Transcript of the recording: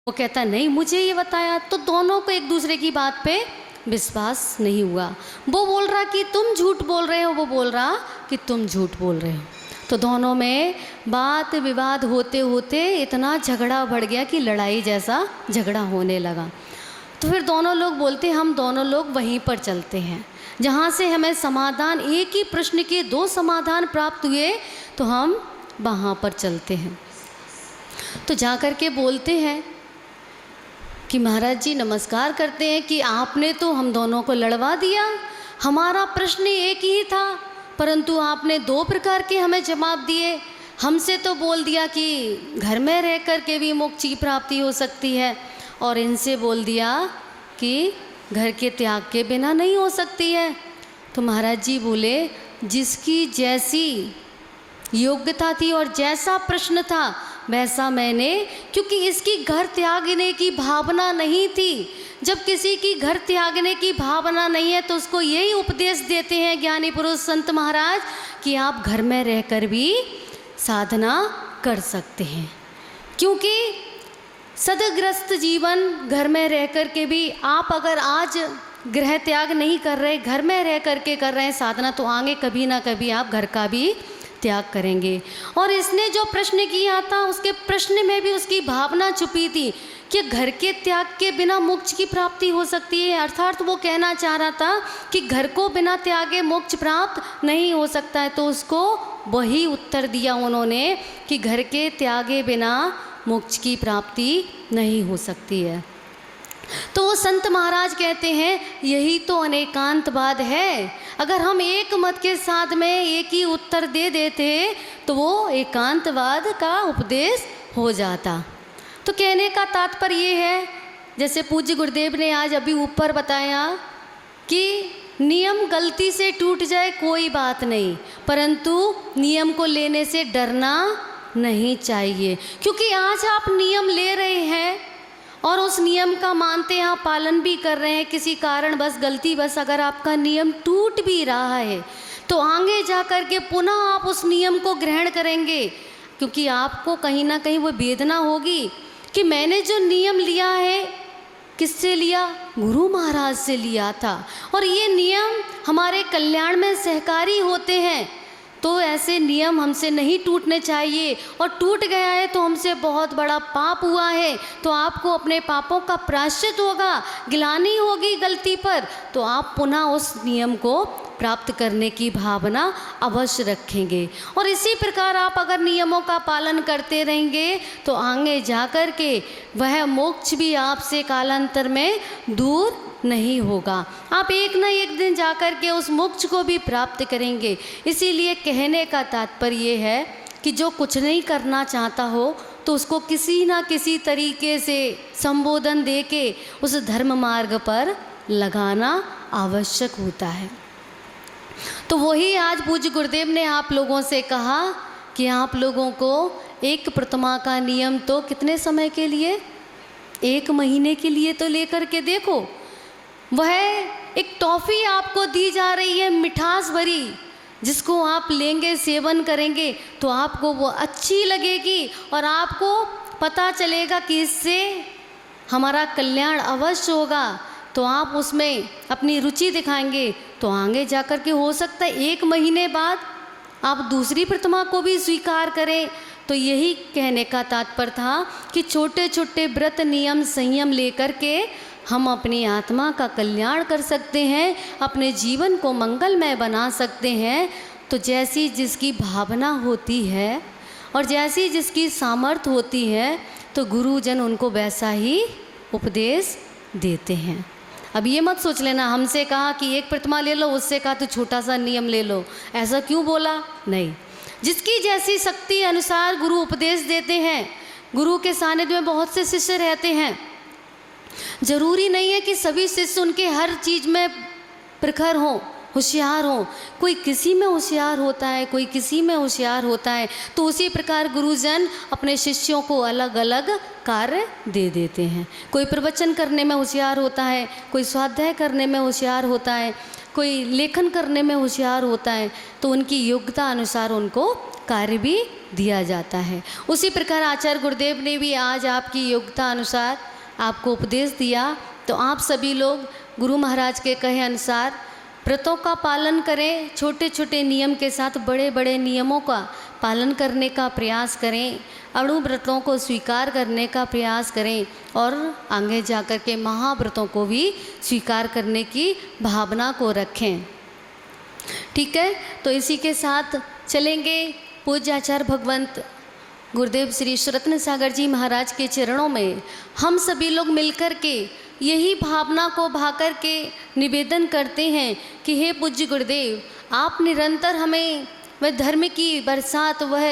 वो कहता नहीं मुझे ये बताया। तो दोनों को एक दूसरे की बात पे विश्वास नहीं हुआ। वो बोल रहा कि तुम झूठ बोल रहे हो, वो बोल रहा कि तुम झूठ बोल रहे हो। तो दोनों में बात विवाद होते होते इतना झगड़ा बढ़ गया कि लड़ाई जैसा झगड़ा होने लगा। तो फिर दोनों लोग बोलते हम दोनों लोग वहीं पर चलते हैं जहाँ से हमें समाधान, एक ही प्रश्न के दो समाधान प्राप्त हुए, तो हम वहाँ पर चलते हैं। तो जा कर के बोलते हैं कि महाराज जी नमस्कार करते हैं कि आपने तो हम दोनों को लड़वा दिया, हमारा प्रश्न एक ही था परंतु आपने दो प्रकार के हमें जवाब दिए। हमसे तो बोल दिया कि घर में रह कर के भी मोक्ष की प्राप्ति हो सकती है, और इनसे बोल दिया कि घर के त्याग के बिना नहीं हो सकती है। तो महाराज जी बोले जिसकी जैसी योग्यता थी और जैसा प्रश्न था वैसा मैंने, क्योंकि इसकी घर त्यागने की भावना नहीं थी। जब किसी की घर त्यागने की भावना नहीं है तो उसको यही उपदेश देते हैं ज्ञानी पुरुष संत महाराज कि आप घर में रहकर भी साधना कर सकते हैं। क्योंकि सदग्रस्त जीवन घर में रह कर के भी आप अगर आज गृह त्याग नहीं कर रहे, घर में रह कर के कर रहे हैं साधना, तो आगे कभी ना कभी आप घर का भी त्याग करेंगे। और इसने जो प्रश्न किया था उसके प्रश्न में भी उसकी भावना छुपी थी कि घर के त्याग के बिना मोक्ष की प्राप्ति हो सकती है। अर्थात वो कहना चाह रहा था कि घर को बिना त्यागे मोक्ष प्राप्त नहीं हो सकता है। तो उसको वही उत्तर दिया उन्होंने कि घर के त्यागे बिना मोक्ष की प्राप्ति नहीं हो सकती है। तो वो संत महाराज कहते हैं यही तो अनेकांतवाद है। अगर हम एक मत के साथ में एक ही उत्तर दे देते तो वो एकांतवाद का उपदेश हो जाता। तो कहने का तात्पर्य ये है, जैसे पूज्य गुरुदेव ने आज अभी ऊपर बताया कि नियम गलती से टूट जाए कोई बात नहीं, परंतु नियम को लेने से डरना नहीं चाहिए। क्योंकि आज आप नियम ले रहे हैं और उस नियम का मानते हैं, आप पालन भी कर रहे हैं, किसी कारण बस गलती बस अगर आपका नियम टूट भी रहा है तो आगे जा कर के पुनः आप उस नियम को ग्रहण करेंगे। क्योंकि आपको कहीं ना कहीं वो वेदना होगी कि मैंने जो नियम लिया है किससे लिया, गुरु महाराज से लिया था, और ये नियम हमारे कल्याण में सहकारी होते हैं। तो ऐसे नियम हमसे नहीं टूटने चाहिए, और टूट गया है तो हमसे बहुत बड़ा पाप हुआ है, तो आपको अपने पापों का प्रायश्चित होगा, गिलानी होगी गलती पर, तो आप पुनः उस नियम को प्राप्त करने की भावना अवश्य रखेंगे। और इसी प्रकार आप अगर नियमों का पालन करते रहेंगे तो आगे जाकर के वह मोक्ष भी आपसे कालांतर में दूर नहीं होगा। आप एक न एक दिन जाकर के उस मोक्ष को भी प्राप्त करेंगे। इसीलिए कहने का तात्पर्य ये है कि जो कुछ नहीं करना चाहता हो तो उसको किसी ना किसी तरीके से संबोधन दे के उस धर्म मार्ग पर लगाना आवश्यक होता है। तो वही आज पूज्य गुरुदेव ने आप लोगों से कहा कि आप लोगों को एक प्रतिमा का नियम तो कितने समय के लिए, 1 महीने के लिए तो लेकर के देखो। वह एक टॉफ़ी आपको दी जा रही है मिठास भरी, जिसको आप लेंगे सेवन करेंगे तो आपको वो अच्छी लगेगी और आपको पता चलेगा कि इससे हमारा कल्याण अवश्य होगा। तो आप उसमें अपनी रुचि दिखाएंगे तो आगे जाकर के हो सकता है 1 महीने बाद आप दूसरी प्रतिमा को भी स्वीकार करें। तो यही कहने का तात्पर्य था कि छोटे छोटे व्रत नियम संयम लेकर के हम अपनी आत्मा का कल्याण कर सकते हैं, अपने जीवन को मंगलमय बना सकते हैं। तो जैसी जिसकी भावना होती है और जैसी जिसकी सामर्थ्य होती है तो गुरुजन उनको वैसा ही उपदेश देते हैं। अब ये मत सोच लेना हमसे कहा कि एक प्रतिमा ले लो, उससे कहा तो छोटा सा नियम ले लो, ऐसा क्यों बोला, नहीं। जिसकी जैसी शक्ति अनुसार गुरु उपदेश देते हैं। गुरु के सानिध्य में बहुत से शिष्य रहते हैं, जरूरी नहीं है कि सभी शिष्य उनके हर चीज़ में प्रखर हों, होशियार हों। कोई किसी में होशियार होता है, कोई किसी में होशियार होता है। तो उसी प्रकार गुरुजन अपने शिष्यों को अलग अलग कार्य दे देते हैं। कोई प्रवचन करने में होशियार होता है, कोई स्वाध्याय करने में होशियार होता है, कोई लेखन करने में होशियार होता है। तो उनकी योग्यता अनुसार उनको कार्य भी दिया जाता है। उसी प्रकार आचार्य गुरुदेव ने भी आज आपकी योग्यता अनुसार आपको उपदेश दिया, तो आप सभी लोग गुरु महाराज के कहे अनुसार व्रतों का पालन करें, छोटे छोटे नियम के साथ बड़े बड़े नियमों का पालन करने का प्रयास करें, अणु व्रतों को स्वीकार करने का प्रयास करें और आगे जाकर के महाव्रतों को भी स्वीकार करने की भावना को रखें। ठीक है, तो इसी के साथ चलेंगे पूज्य आचार्य भगवंत गुरुदेव श्री रत्न सागर जी महाराज के चरणों में हम सभी लोग मिलकर के यही भावना को भाकर के निवेदन करते हैं कि हे पूज्य गुरुदेव, आप निरंतर हमें वह धर्म की बरसात, वह